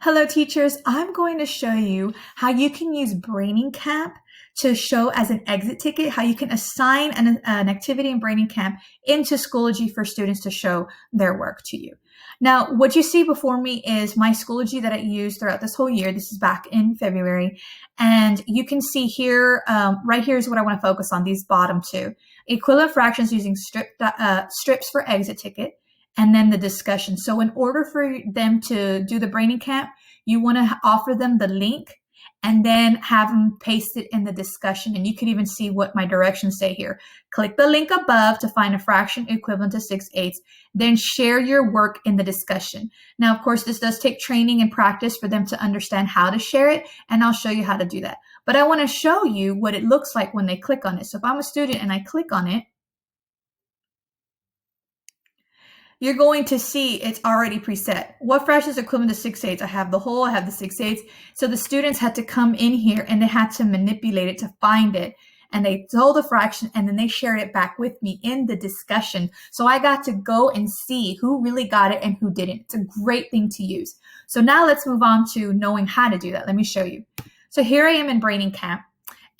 Hello teachers, I'm going to show you how you can use Brainingcamp to show as an exit ticket, how you can assign an activity in Brainingcamp into Schoology for students to show their work to you. Now, what you see before me is my Schoology that I used throughout this whole year. This is back in February. And you can see here, right here is what I want to focus on, these bottom two. Equivalent fractions using strips for exit ticket, and then the discussion. So in order for them to do the Brainingcamp, you want to offer them the link and then have them paste it in the discussion. And you can even see what my directions say here. Click the link above to find a fraction equivalent to 6/8, then share your work in the discussion. Now, of course, this does take training and practice for them to understand how to share it, and I'll show you how to do that. But I want to show you what it looks like when they click on it. So if I'm a student and I click on it, you're going to see it's already preset. What fraction is equivalent to 6/8? I have the whole, I have the 6/8. So the students had to come in here and they had to manipulate it to find it. And they told the fraction and then they shared it back with me in the discussion. So I got to go and see who really got it and who didn't. It's a great thing to use. So now let's move on to knowing how to do that. Let me show you. So here I am in Brainingcamp,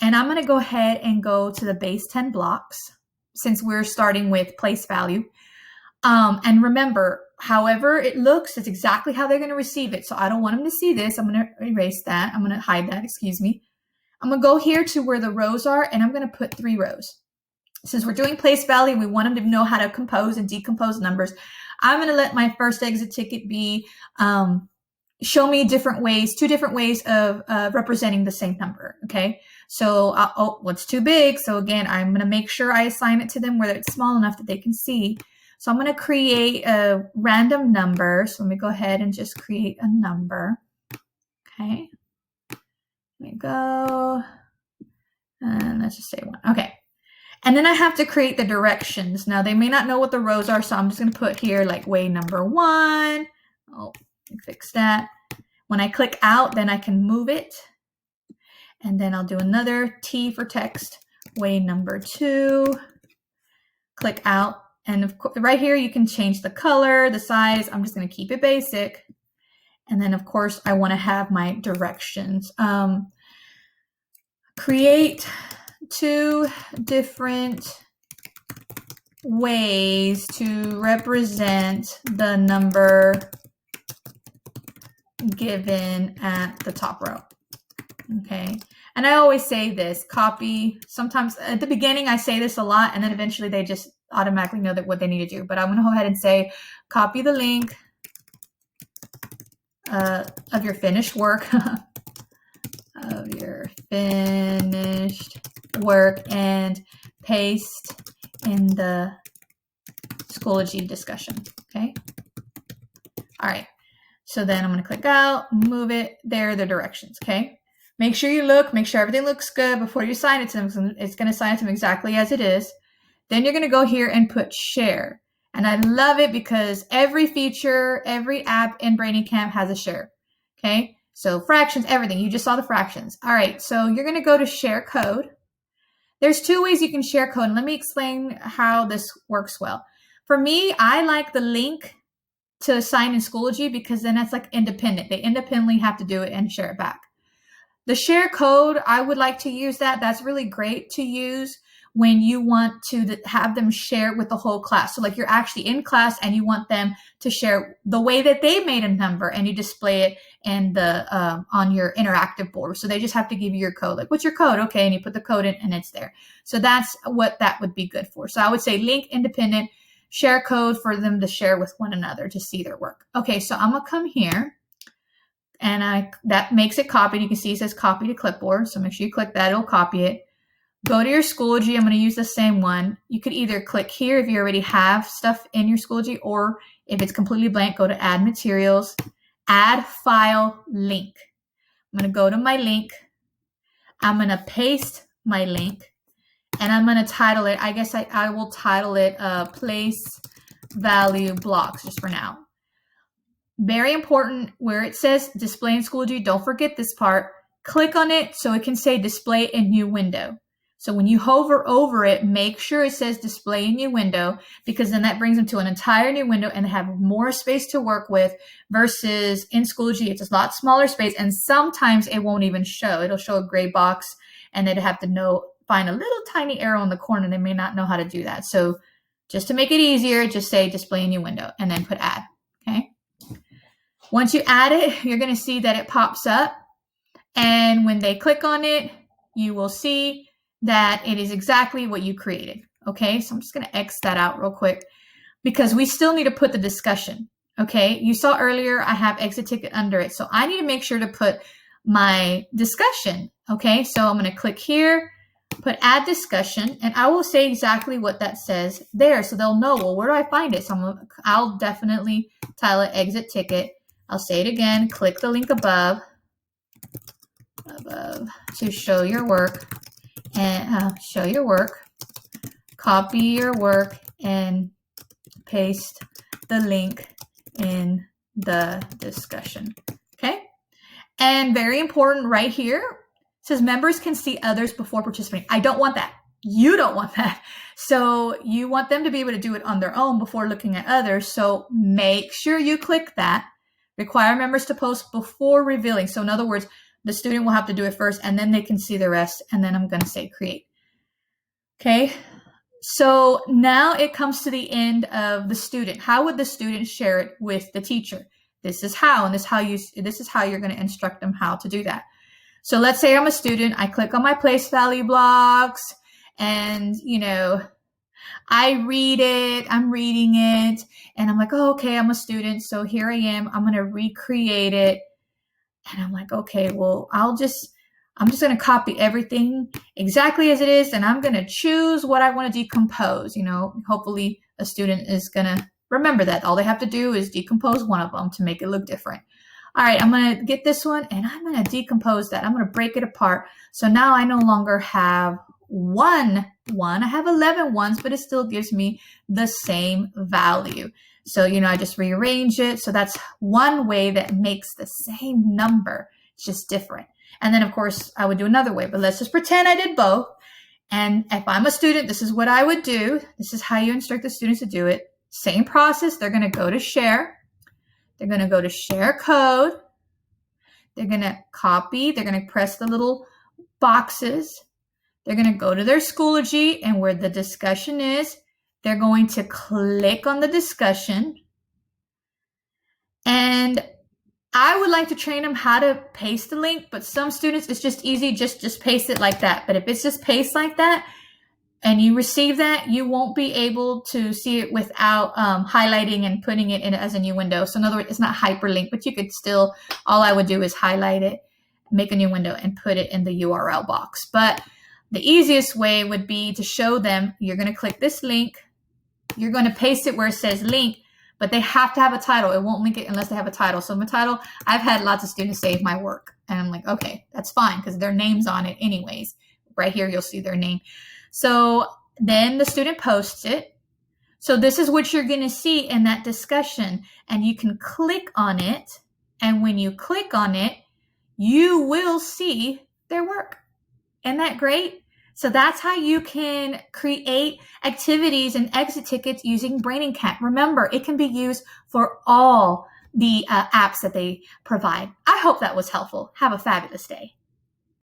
and I'm gonna go ahead and go to the base 10 blocks since we're starting with place value. And remember, however it looks, it's exactly how they're going to receive it. So I don't want them to see this. I'm going to erase that. I'm going to hide that, excuse me. I'm going to go here to where the rows are, and I'm going to put 3 rows. Since we're doing place value, we want them to know how to compose and decompose numbers. I'm going to let my first exit ticket be, show me different ways, 2 different ways of representing the same number, okay? So, oh, what's too big? So again, I'm going to make sure I assign it to them where it's small enough that they can see. So I'm going to create a random number. So let me go ahead and just create a number. Okay. Let me go. And let's just say 1. Okay. And then I have to create the directions. Now they may not know what the rows are, so I'm just going to put here like way number 1. Oh, fix that. When I click out, then I can move it. And then I'll do another T for text, way number 2. Click out. And of course, right here, you can change the color, the size. I'm just going to keep it basic. And then, of course, I want to have my directions. Create 2 different ways to represent the number given at the top row. Okay. And I always say this, copy. Sometimes at the beginning, I say this a lot, and then eventually they just automatically know that what they need to do. But I'm going to go ahead and say, copy the link of your finished work, and paste in the Schoology discussion. Okay. All right. So then I'm going to click out, move it. There are the directions. Okay. Make sure you look, make sure everything looks good before you assign it to them. It's going to assign it to them exactly as it is. Then you're going to go here and put share. And I love it because every feature, every app in Brainingcamp has a share. Okay. So fractions, everything. You just saw the fractions. All right. So you're going to go to share code. There's 2 ways you can share code. And let me explain how this works well. For me, I like the link to assign in Schoology because then it's like independent. They independently have to do it and share it back. The share code, I would like to use that. That's really great to use when you want to have them share with the whole class. So like you're actually in class and you want them to share the way that they made a number, and you display it in the on your interactive board. So they just have to give you your code. Like, what's your code? Okay, and you put the code in and it's there. So that's what that would be good for. So I would say link independent, share code for them to share with one another to see their work. Okay, so I'm gonna come here. And that makes it copied. You can see it says copy to clipboard. So make sure you click that, it'll copy it. Go to your Schoology. I'm going to use the same one. You could either click here if you already have stuff in your Schoology, or if it's completely blank, go to add materials, add file link. I'm going to go to my link. I'm going to paste my link, and I'm going to title it. I guess I will title it place value blocks just for now. Very important, where it says display in Schoology, don't forget this part. Click on it so it can say display in new window. So when you hover over it, make sure it says display in new window, because then that brings them to an entire new window and they have more space to work with versus in Schoology, it's a lot smaller space. And sometimes it won't even show. It'll show a gray box and they'd have to find a little tiny arrow in the corner. They may not know how to do that. So just to make it easier, just say display in new window and then put add, okay? Once you add it, you're going to see that it pops up. And when they click on it, you will see that it is exactly what you created, okay? So I'm just going to X that out real quick because we still need to put the discussion, okay? You saw earlier I have exit ticket under it. So I need to make sure to put my discussion, okay? So I'm going to click here, put add discussion, and I will say exactly what that says there. So they'll know, well, where do I find it? So I'll definitely tile it exit ticket. I'll say it again, click the link above to show your work and copy your work and paste the link in the discussion, okay? And very important right here, it says members can see others before participating. I don't want that. You don't want that. So you want them to be able to do it on their own before looking at others. So make sure you click that. Require members to post before revealing. So in other words, the student will have to do it first and then they can see the rest. And then I'm going to say create. Okay. So now it comes to the end of the student. How would the student share it with the teacher? This is how, and this is how you're going to instruct them how to do that. So let's say I'm a student. I click on my place value blocks and, I read it, I'm reading it, and I'm like, oh, okay, I'm a student. So here I am. I'm going to recreate it. And I'm like, okay, well, I'm just going to copy everything exactly as it is. And I'm going to choose what I want to decompose. Hopefully a student is going to remember that. All they have to do is decompose one of them to make it look different. All right, I'm going to get this one and I'm going to decompose that. I'm going to break it apart. So now I no longer have one. I have 11 ones, but it still gives me the same value. So, I just rearrange it. So that's one way that makes the same number. It's just different. And then, of course, I would do another way. But let's just pretend I did both. And if I'm a student, this is what I would do. This is how you instruct the students to do it. Same process. They're going to go to share. They're going to go to share code. They're going to copy. They're going to press the little boxes. They're going to go to their Schoology, and where the discussion is, they're going to click on the discussion. And I would like to train them how to paste the link, but some students, it's just easy, just paste it like that. But if it's just paste like that, and you receive that, you won't be able to see it without highlighting and putting it in as a new window. So in other words, it's not hyperlinked, but you could still, all I would do is highlight it, make a new window, and put it in the URL box. But the easiest way would be to show them, you're going to click this link, you're going to paste it where it says link, but they have to have a title. It won't link it unless they have a title. So my title, I've had lots of students save my work. And I'm like, okay, that's fine because their name's on it anyways. Right here, you'll see their name. So then the student posts it. So this is what you're going to see in that discussion. And you can click on it. And when you click on it, you will see their work. Isn't that great? So that's how you can create activities and exit tickets using Brainingcamp. Remember, it can be used for all the apps that they provide. I hope that was helpful. Have a fabulous day.